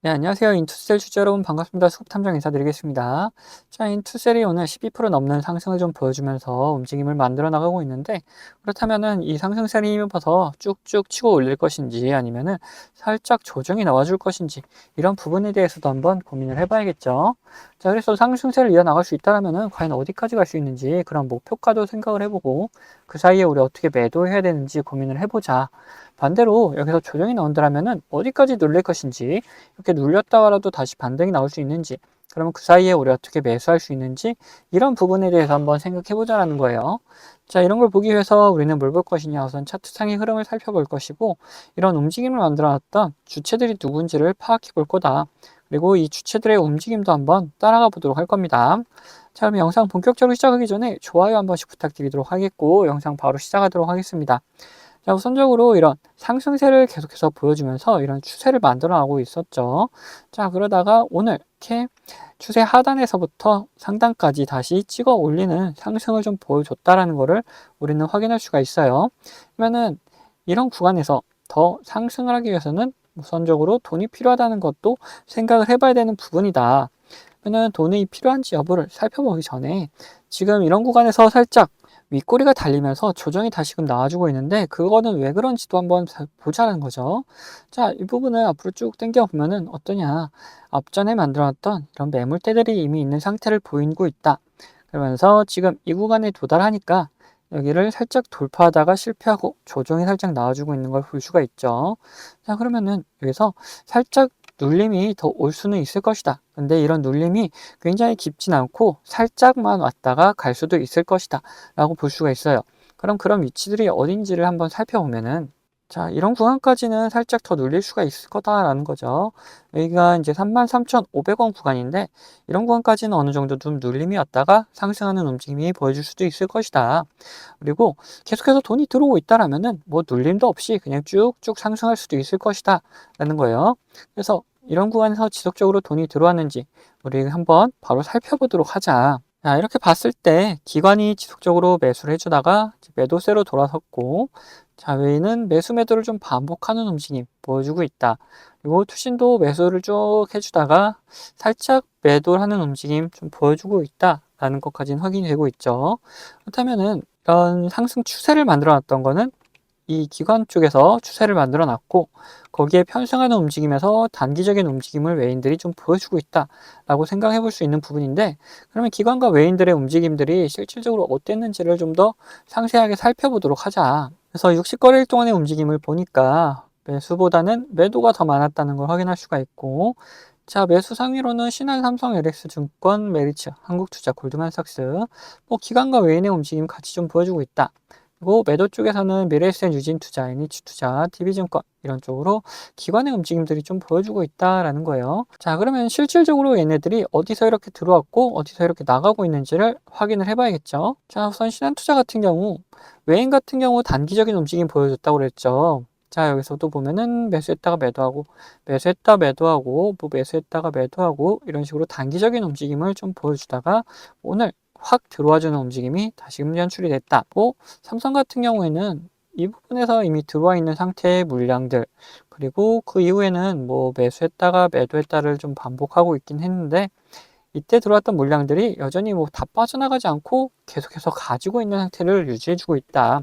네, 안녕하세요. 인투셀 주주 여러분 반갑습니다. 수급 탐정 인사드리겠습니다. 자, 인투셀이 오늘 12% 넘는 상승을 좀 보여주면서 움직임을 만들어 나가고 있는데, 그렇다면은 이 상승세를 힘입어서 쭉쭉 치고 올릴 것인지 아니면은 살짝 조정이 나와줄 것인지 이런 부분에 대해서도 한번 고민을 해봐야겠죠. 자, 그래서 상승세를 이어나갈 수 있다면은 과연 어디까지 갈 수 있는지 그런 목표가도 생각을 해보고 그 사이에 우리 어떻게 매도해야 되는지 고민을 해보자. 반대로 여기서 조정이 나온다면은 어디까지 눌릴 것인지, 이렇게 눌렸다가라도 다시 반등이 나올 수 있는지, 그러면 그 사이에 우리 어떻게 매수할 수 있는지, 이런 부분에 대해서 한번 생각해 보자라는 거예요. 자, 이런 걸 보기 위해서 우리는 뭘 볼 것이냐, 우선 차트상의 흐름을 살펴볼 것이고, 이런 움직임을 만들어 놨던 주체들이 누군지를 파악해 볼 거다. 그리고 이 주체들의 움직임도 한번 따라가 보도록 할 겁니다. 자, 그럼 영상 본격적으로 시작하기 전에 좋아요 한 번씩 부탁드리도록 하겠고, 영상 바로 시작하도록 하겠습니다. 자, 우선적으로 이런 상승세를 계속해서 보여주면서 이런 추세를 만들어 나가고 있었죠. 자, 그러다가 오늘 이렇게 추세 하단에서부터 상단까지 다시 찍어 올리는 상승을 좀 보여줬다라는 것을 우리는 확인할 수가 있어요. 그러면은 이런 구간에서 더 상승을 하기 위해서는 우선적으로 돈이 필요하다는 것도 생각을 해봐야 되는 부분이다. 그러면 돈이 필요한지 여부를 살펴보기 전에 지금 이런 구간에서 살짝 윗꼬리가 달리면서 조정이 다시금 나와주고 있는데, 그거는 왜 그런지도 한번 보자는 거죠. 자, 이 부분을 앞으로 쭉 당겨 보면은 어떠냐, 앞전에 만들어놨던 이런 매물대들이 이미 있는 상태를 보이고 있다. 그러면서 지금 이 구간에 도달하니까 여기를 살짝 돌파하다가 실패하고 조정이 살짝 나와주고 있는 걸 볼 수가 있죠. 자, 그러면은 여기서 살짝 눌림이 더 올 수는 있을 것이다. 근데 이런 눌림이 굉장히 깊진 않고 살짝만 왔다가 갈 수도 있을 것이다 라고 볼 수가 있어요. 그럼 그런 위치들이 어딘지를 한번 살펴보면은, 자, 이런 구간까지는 살짝 더 눌릴 수가 있을 거다라는 거죠. 여기가 이제 33,500원 구간인데, 이런 구간까지는 어느 정도 좀 눌림이 왔다가 상승하는 움직임이 보여줄 수도 있을 것이다. 그리고 계속해서 돈이 들어오고 있다라면은 뭐 눌림도 없이 그냥 쭉쭉 상승할 수도 있을 것이다 라는 거예요. 그래서 이런 구간에서 지속적으로 돈이 들어왔는지 우리 한번 바로 살펴보도록 하자. 자, 이렇게 봤을 때 기관이 지속적으로 매수를 해주다가 매도세로 돌아섰고, 자, 외에는 매수 매도를 좀 반복하는 움직임 보여주고 있다. 그리고 투신도 매수를 쭉 해주다가 살짝 매도를 하는 움직임 좀 보여주고 있다라는 것까지는 확인이 되고 있죠. 그렇다면은 이런 상승 추세를 만들어 놨던 거는 이 기관 쪽에서 추세를 만들어 놨고, 거기에 편승하는 움직임에서 단기적인 움직임을 외인들이 좀 보여주고 있다라고 생각해 볼 수 있는 부분인데, 그러면 기관과 외인들의 움직임들이 실질적으로 어땠는지를 좀 더 상세하게 살펴보도록 하자. 그래서 60거래일 동안의 움직임을 보니까 매수보다는 매도가 더 많았다는 걸 확인할 수가 있고, 자, 매수 상위로는 신한, 삼성, LX증권, 메리츠, 한국투자, 골드만삭스, 뭐 기관과 외인의 움직임 같이 좀 보여주고 있다. 그리고 매도 쪽에서는 미래에셋, 유진투자, NH투자, DB증권 이런 쪽으로 기관의 움직임들이 좀 보여주고 있다라는 거예요. 자, 그러면 실질적으로 얘네들이 어디서 이렇게 들어왔고 어디서 이렇게 나가고 있는지를 확인을 해봐야겠죠. 자, 우선 신한투자 같은 경우, 외인 같은 경우 단기적인 움직임 보여줬다고 그랬죠. 자, 여기서도 보면은 매수했다가 매도하고, 매수했다 매도하고, 뭐 매수했다가 매도하고, 이런 식으로 단기적인 움직임을 좀 보여주다가 오늘 확 들어와주는 움직임이 다시금 연출이 됐다고, 삼성 같은 경우에는 이 부분에서 이미 들어와 있는 상태의 물량들, 그리고 그 이후에는 뭐 매수했다가 매도했다를 좀 반복하고 있긴 했는데, 이때 들어왔던 물량들이 여전히 뭐 다 빠져나가지 않고 계속해서 가지고 있는 상태를 유지해주고 있다.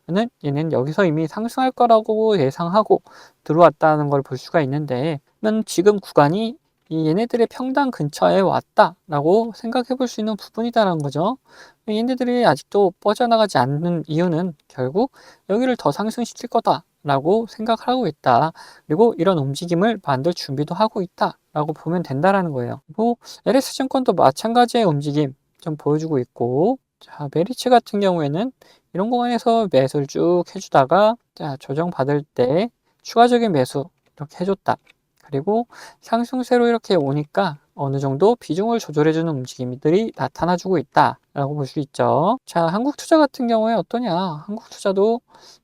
는 얘는 여기서 이미 상승할 거라고 예상하고 들어왔다는 걸 볼 수가 있는데, 지금 구간이 이 얘네들의 평단 근처에 왔다라고 생각해 볼 수 있는 부분이다라는 거죠. 얘네들이 아직도 빠져나가지 않는 이유는 결국 여기를 더 상승시킬 거다라고 생각을 하고 있다. 그리고 이런 움직임을 만들 준비도 하고 있다라고 보면 된다라는 거예요. 그리고 LS증권도 마찬가지의 움직임 좀 보여주고 있고, 자, 메리츠 같은 경우에는 이런 구간에서 매수를 쭉 해주다가, 자, 조정 받을 때 추가적인 매수 이렇게 해줬다. 그리고 상승세로 이렇게 오니까 어느 정도 비중을 조절해주는 움직임들이 나타나주고 있다라고 볼 수 있죠. 자, 한국투자 같은 경우에 어떠냐? 한국투자도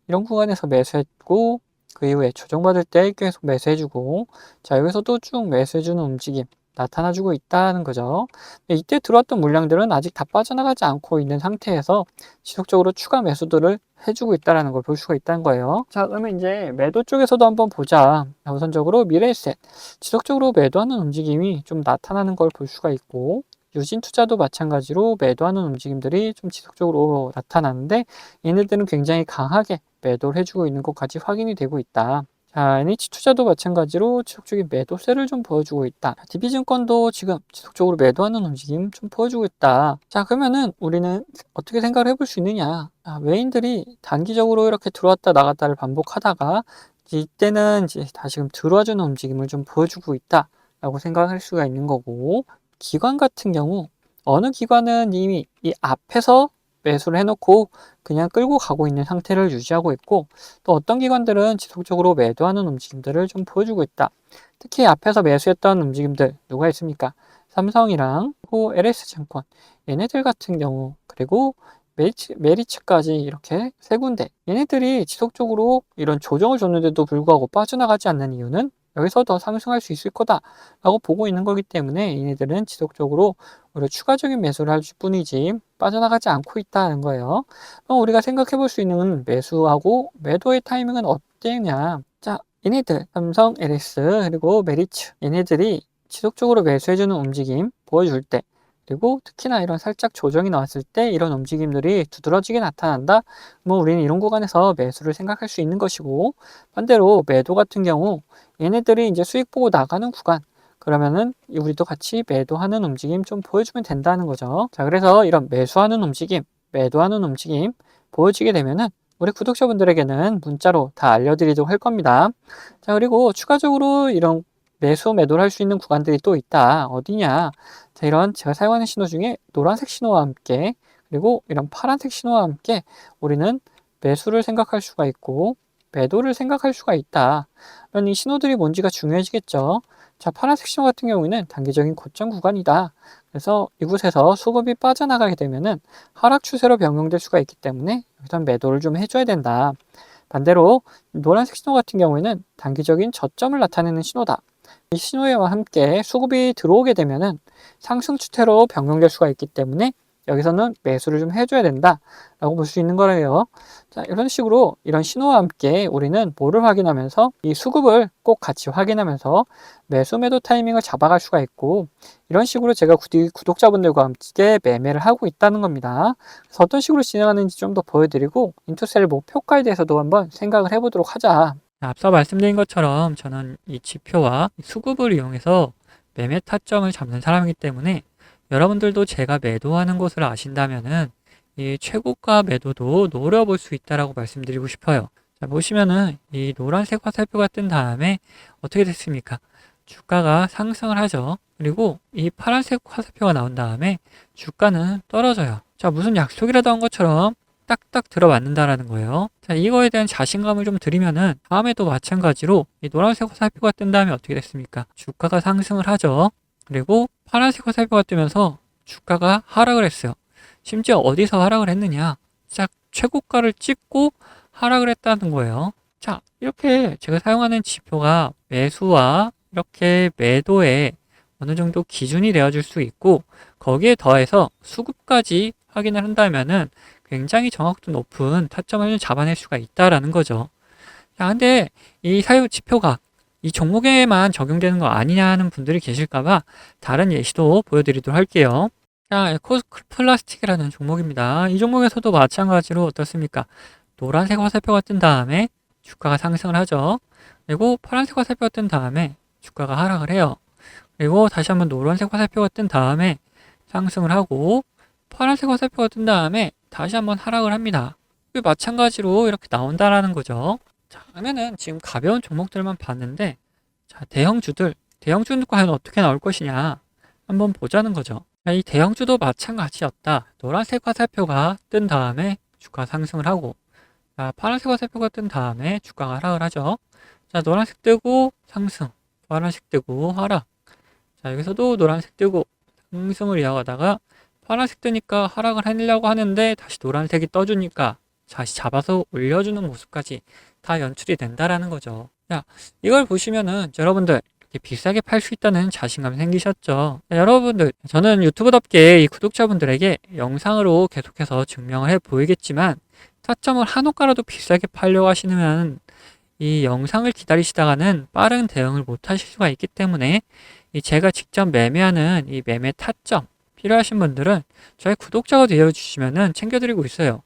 이런 구간에서 매수했고, 그 이후에 조정받을 때 계속 매수해주고, 자, 여기서도 쭉 매수해주는 움직임 나타나주고 있다는 거죠. 이때 들어왔던 물량들은 아직 다 빠져나가지 않고 있는 상태에서 지속적으로 추가 매수들을 해주고 있다는 걸 볼 수가 있다는 거예요. 자, 그러면 이제 매도 쪽에서도 한번 보자. 우선적으로 미래에셋, 지속적으로 매도하는 움직임이 좀 나타나는 걸 볼 수가 있고, 유진 투자도 마찬가지로 매도하는 움직임들이 좀 지속적으로 나타나는데, 얘네들은 굉장히 강하게 매도를 해주고 있는 것까지 확인이 되고 있다. 자, NH투자도 마찬가지로 지속적인 매도세를 좀 보여주고 있다. DB증권도 지금 지속적으로 매도하는 움직임 좀 보여주고 있다. 자, 그러면은 우리는 어떻게 생각을 해볼 수 있느냐? 외인들이 단기적으로 이렇게 들어왔다 나갔다를 반복하다가 이때는 이제 다시금 들어와주는 움직임을 좀 보여주고 있다라고 생각할 수가 있는 거고, 기관 같은 경우 어느 기관은 이미 이 앞에서 매수를 해놓고 그냥 끌고 가고 있는 상태를 유지하고 있고, 또 어떤 기관들은 지속적으로 매도하는 움직임들을 좀 보여주고 있다. 특히 앞에서 매수했던 움직임들 누가 있습니까? 삼성이랑 그리고 LS증권, 얘네들 같은 경우, 그리고 메리츠까지 이렇게 세 군데, 얘네들이 지속적으로 이런 조정을 줬는데도 불구하고 빠져나가지 않는 이유는 여기서 더 상승할 수 있을 거다라고 보고 있는 거기 때문에 얘네들은 지속적으로 오히려 추가적인 매수를 할 뿐이지 빠져나가지 않고 있다는 거예요. 그럼 우리가 생각해 볼 수 있는 매수하고 매도의 타이밍은 어때냐? 자, 얘네들 삼성, LS 그리고 메리츠, 얘네들이 지속적으로 매수해주는 움직임 보여줄 때, 그리고 특히나 이런 살짝 조정이 나왔을 때 이런 움직임들이 두드러지게 나타난다. 뭐 우리는 이런 구간에서 매수를 생각할 수 있는 것이고, 반대로 매도 같은 경우 얘네들이 이제 수익 보고 나가는 구간, 그러면은 우리도 같이 매도하는 움직임 좀 보여주면 된다는 거죠. 자, 그래서 이런 매수하는 움직임, 매도하는 움직임 보여지게 되면은 우리 구독자분들에게는 문자로 다 알려드리도록 할 겁니다. 자, 그리고 추가적으로 이런 매수, 매도를 할 수 있는 구간들이 또 있다. 어디냐? 자, 이런 제가 사용하는 신호 중에 노란색 신호와 함께, 그리고 이런 파란색 신호와 함께 우리는 매수를 생각할 수가 있고 매도를 생각할 수가 있다. 그럼 이 신호들이 뭔지가 중요해지겠죠. 자, 파란색 신호 같은 경우에는 단기적인 고점 구간이다. 그래서 이곳에서 수급이 빠져나가게 되면은 하락 추세로 변경될 수가 있기 때문에 여기서 매도를 좀 해줘야 된다. 반대로 노란색 신호 같은 경우에는 단기적인 저점을 나타내는 신호다. 이 신호와 함께 수급이 들어오게 되면은 상승 추세로 변경될 수가 있기 때문에 여기서는 매수를 좀 해줘야 된다라고 볼 수 있는 거예요. 자, 이런 식으로 이런 신호와 함께 우리는 뭐를 확인하면서 이 수급을 꼭 같이 확인하면서 매수 매도 타이밍을 잡아갈 수가 있고, 이런 식으로 제가 구독자분들과 함께 매매를 하고 있다는 겁니다. 그래서 어떤 식으로 진행하는지 좀 더 보여드리고 인투셀 목표가에 대해서도 한번 생각을 해보도록 하자. 앞서 말씀드린 것처럼 저는 이 지표와 수급을 이용해서 매매 타점을 잡는 사람이기 때문에 여러분들도 제가 매도하는 것을 아신다면은 이 최고가 매도도 노려볼 수 있다라고 말씀드리고 싶어요. 자, 보시면은 이 노란색 화살표가 뜬 다음에 어떻게 됐습니까? 주가가 상승을 하죠. 그리고 이 파란색 화살표가 나온 다음에 주가는 떨어져요. 자, 무슨 약속이라도 한 것처럼 딱딱 들어맞는다라는 거예요. 자, 이거에 대한 자신감을 좀 드리면은 다음에도 마찬가지로 이 노란색 화살표가 뜬 다음에 어떻게 됐습니까? 주가가 상승을 하죠. 그리고 파란색 화살표가 뜨면서 주가가 하락을 했어요. 심지어 어디서 하락을 했느냐? 딱 최고가를 찍고 하락을 했다는 거예요. 자, 이렇게 제가 사용하는 지표가 매수와 이렇게 매도에 어느 정도 기준이 되어줄 수 있고, 거기에 더해서 수급까지 확인을 한다면은 굉장히 정확도 높은 타점을 잡아낼 수가 있다라는 거죠. 자, 근데 이 사유 지표가 이 종목에만 적용되는 거 아니냐 하는 분들이 계실까봐 다른 예시도 보여드리도록 할게요. 자, 에코플라스틱이라는 종목입니다. 이 종목에서도 마찬가지로 어떻습니까? 노란색 화살표가 뜬 다음에 주가가 상승을 하죠. 그리고 파란색 화살표가 뜬 다음에 주가가 하락을 해요. 그리고 다시 한번 노란색 화살표가 뜬 다음에 상승을 하고, 파란색 화살표가 뜬 다음에 다시 한번 하락을 합니다. 마찬가지로 이렇게 나온다라는 거죠. 자, 그러면은 지금 가벼운 종목들만 봤는데, 자, 대형주는 과연 어떻게 나올 것이냐 한번 보자는 거죠. 자, 이 대형주도 마찬가지였다. 노란색 화살표가 뜬 다음에 주가 상승을 하고, 자, 파란색 화살표가 뜬 다음에 주가가 하락을 하죠. 자, 노란색 뜨고 상승, 파란색 뜨고 하락. 자, 여기서도 노란색 뜨고 상승을 이어가다가 파란색 뜨니까 하락을 하려고 하는데 다시 노란색이 떠주니까 다시 잡아서 올려주는 모습까지 다 연출이 된다라는 거죠. 자, 이걸 보시면은 여러분들 이렇게 비싸게 팔 수 있다는 자신감이 생기셨죠. 자, 여러분들, 저는 유튜브답게 이 구독자분들에게 영상으로 계속해서 증명을 해 보이겠지만 타점을 한 호가라도 비싸게 팔려고 하시면 이 영상을 기다리시다가는 빠른 대응을 못 하실 수가 있기 때문에 이 제가 직접 매매하는 이 매매 타점 필요하신 분들은 저희 구독자가 되어주시면은 챙겨드리고 있어요.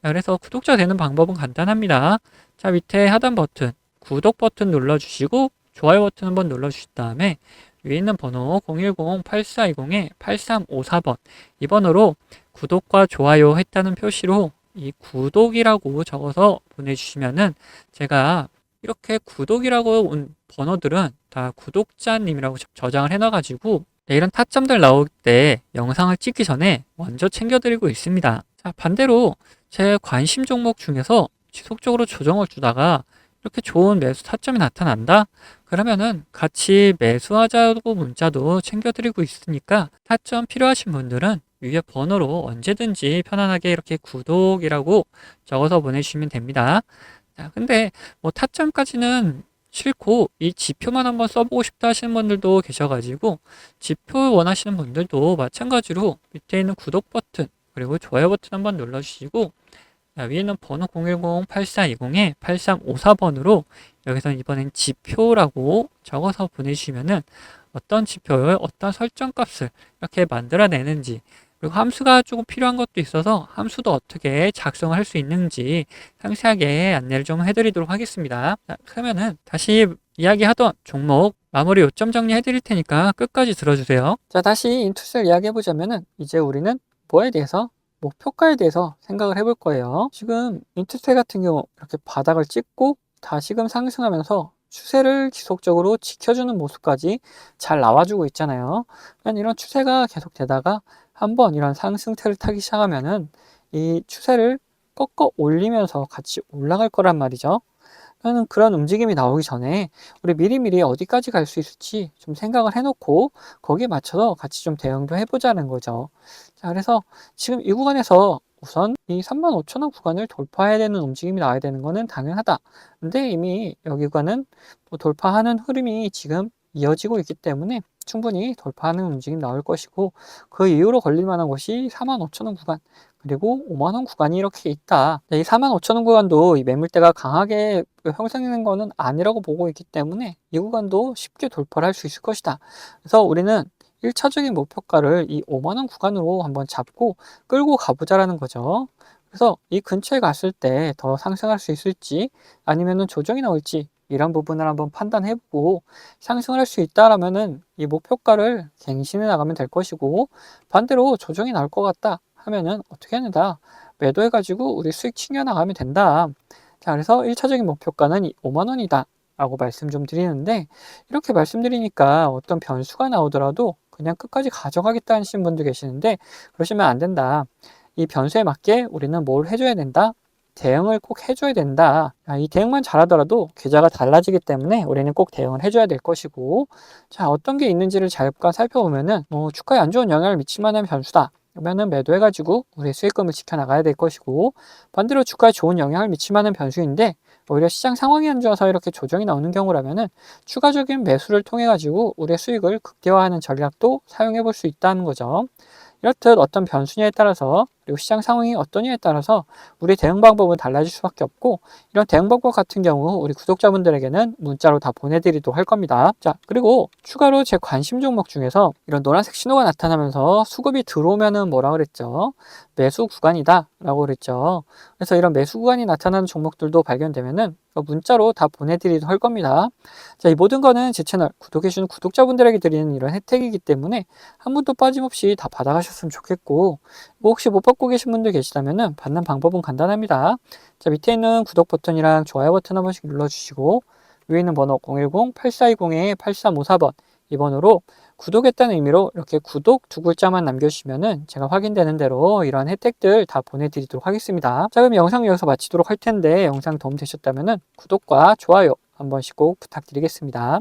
자, 그래서 구독자 되는 방법은 간단합니다. 자, 밑에 하단 버튼, 구독 버튼 눌러주시고 좋아요 버튼 한번 눌러주신 다음에 위에 있는 번호 010-8420-8354번 이 번호로 구독과 좋아요 했다는 표시로 이 구독이라고 적어서 보내주시면은 제가 이렇게 구독이라고 온 번호들은 다 구독자님이라고 저장을 해놔가지고 이런 타점들 나올 때 영상을 찍기 전에 먼저 챙겨드리고 있습니다. 자, 반대로 제 관심 종목 중에서 지속적으로 조정을 주다가 이렇게 좋은 매수 타점이 나타난다? 그러면은 같이 매수하자고 문자도 챙겨드리고 있으니까 타점 필요하신 분들은 위에 번호로 언제든지 편안하게 이렇게 구독이라고 적어서 보내주시면 됩니다. 자, 근데 뭐 타점까지는 싫고 이 지표만 한번 써보고 싶다 하시는 분들도 계셔가지고 지표 원하시는 분들도 마찬가지로 밑에 있는 구독 버튼 그리고 좋아요 버튼 한번 눌러주시고 위에는 번호 010-8420-8354번으로 여기서 이번엔 지표라고 적어서 보내주시면은 어떤 지표를 어떤 설정값을 이렇게 만들어내는지 그리고 함수가 조금 필요한 것도 있어서 함수도 어떻게 작성할 수 있는지 상세하게 안내를 좀 해드리도록 하겠습니다. 자, 그러면은 다시 이야기하던 종목 마무리 요점 정리해 드릴 테니까 끝까지 들어주세요. 자, 다시 인투스를 이야기해보자면은 이제 우리는 뭐에 대해서 목표가에 대해서 생각을 해볼 거예요. 지금 인투스 같은 경우 이렇게 바닥을 찍고 다시금 상승하면서 추세를 지속적으로 지켜주는 모습까지 잘 나와주고 있잖아요. 이런 추세가 계속되다가 한번 이런 상승세를 타기 시작하면은 이 추세를 꺾어 올리면서 같이 올라갈 거란 말이죠. 그런 움직임이 나오기 전에 우리 미리미리 어디까지 갈 수 있을지 좀 생각을 해놓고 거기에 맞춰서 같이 좀 대응도 해보자는 거죠. 자, 그래서 지금 이 구간에서 우선 이 35,000원 구간을 돌파해야 되는 움직임이 나와야 되는 거는 당연하다. 근데 이미 여기 구간은 뭐 돌파하는 흐름이 지금 이어지고 있기 때문에 충분히 돌파하는 움직임 나올 것이고 그 이후로 걸릴 만한 것이 45,000원 구간 그리고 5만원 구간이 이렇게 있다. 이 45,000원 구간도 이 매물대가 강하게 형성되는 거는 아니라고 보고 있기 때문에 이 구간도 쉽게 돌파를 할 수 있을 것이다. 그래서 우리는 1차적인 목표가를 이 5만원 구간으로 한번 잡고 끌고 가보자라는 거죠. 그래서 이 근처에 갔을 때 더 상승할 수 있을지 아니면은 조정이 나올지 이런 부분을 한번 판단해보고 상승을 할 수 있다라면은 이 목표가를 갱신해 나가면 될 것이고 반대로 조정이 나올 것 같다 하면은 어떻게 하는다 매도해가지고 우리 수익 챙겨나가면 된다. 자, 그래서 1차적인 목표가는 이 5만원이다 라고 말씀 좀 드리는데 이렇게 말씀드리니까 어떤 변수가 나오더라도 그냥 끝까지 가져가겠다 하시는 분도 계시는데 그러시면 안 된다. 이 변수에 맞게 우리는 뭘 해줘야 된다? 대응을 꼭 해줘야 된다. 이 대응만 잘하더라도 계좌가 달라지기 때문에 우리는 꼭 대응을 해줘야 될 것이고 자, 어떤 게 있는지를 잠깐 살펴보면은 뭐 주가에 안 좋은 영향을 미칠 만한 변수다. 그러면은 매도해가지고 우리의 수익금을 지켜나가야 될 것이고 반대로 주가에 좋은 영향을 미칠 만한 변수인데 오히려 시장 상황이 안 좋아서 이렇게 조정이 나오는 경우라면은 추가적인 매수를 통해 가지고 우리의 수익을 극대화하는 전략도 사용해 볼 수 있다는 거죠. 이렇듯 어떤 변수냐에 따라서 그리고 시장 상황이 어떠냐에 따라서 우리 대응 방법은 달라질 수밖에 없고 이런 대응 방법 같은 경우 우리 구독자분들에게는 문자로 다 보내드리도록 할 겁니다. 자, 그리고 추가로 제 관심 종목 중에서 이런 노란색 신호가 나타나면서 수급이 들어오면은 뭐라 그랬죠? 매수 구간이다 라고 그랬죠. 그래서 이런 매수 구간이 나타나는 종목들도 발견되면은 문자로 다 보내드리도록 할 겁니다. 자, 이 모든 거는 제 채널 구독해주시는 구독자분들에게 드리는 이런 혜택이기 때문에 한 분도 빠짐없이 다 받아가셨으면 좋겠고 뭐 혹시 못 받고 계신 분들 계시다면 받는 방법은 간단합니다. 자, 밑에 있는 구독 버튼이랑 좋아요 버튼 한 번씩 눌러주시고 위에 있는 번호 010-8420-8354번 이 번호로 구독했다는 의미로 이렇게 구독 두 글자만 남겨주시면은 제가 확인되는 대로 이런 혜택들 다 보내드리도록 하겠습니다. 자, 그럼 영상 여기서 마치도록 할 텐데 영상 도움 되셨다면 구독과 좋아요 한 번씩 꼭 부탁드리겠습니다.